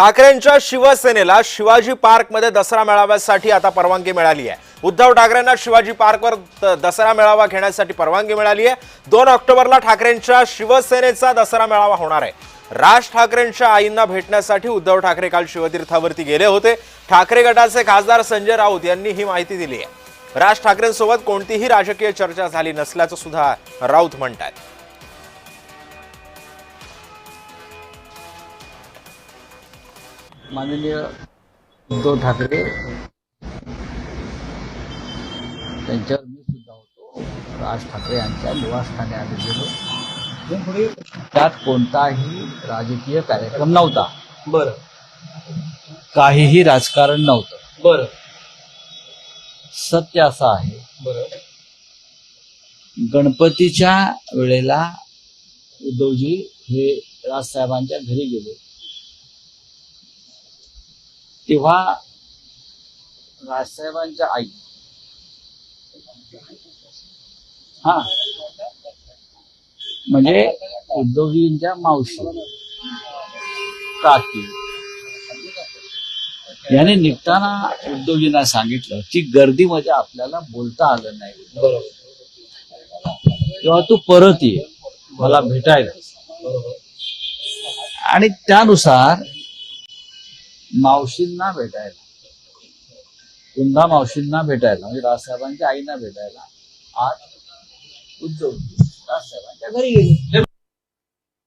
ठाकरेंच्या शिवसेनेला शिवाजी पार्कमध्ये दसरा मेळाव्यासाठी आता परवानगी मिळाली आहे। उद्धव ठाकरेंना शिवाजी पार्कवर दसरा मेळावा घेण्यासाठी परवानगी मिळाली आहे। 2 ऑक्टोबरला ठाकरेंच्या शिवसेनेचा दसरा मेळावा होणार आहे। राज ठाकरेंच्या आईंना भेटण्यासाठी उद्धव ठाकरे काल शिवतीर्थावरती गेले होते। ठाकरे गटाचे खासदार संजय राऊत यांनी ही माहिती दिली आहे। राज ठाकरेंसोबत कोणतीही राजकीय चर्चा झाली नसल्याचं सुद्धा राऊत म्हणतात। माननीय उद्धव ठाकरे त्यांच्यावर मी सुद्धा होतो। राज ठाकरे यांच्या निवासस्थानी आम्ही गेलो। त्यात कोणताही राजकीय कार्यक्रम नव्हता। बरं काहीही राजकारण नव्हतं। बरं सत्य असं आहे, बरं गणपतीच्या वेळेला उद्धवजी हे राजसाहेबांच्या घरी गेले, तेव्हा राजसाहेबांच्या आई म्हणजे उद्धवजींच्या मावशी काकी याने निघताना उद्धवजींना सांगितलं की गर्दीमध्ये आपल्याला बोलता आलं नाही, बरोबर तेव्हा तू परत ये मला भेटायला। आणि त्यानुसार मावशींना भेटायला, पुन्हा मावशींना भेटायला म्हणजे राजसाहेबांच्या आईना भेटायला आज उद्धव राजसाहेबांच्या घरी गेले।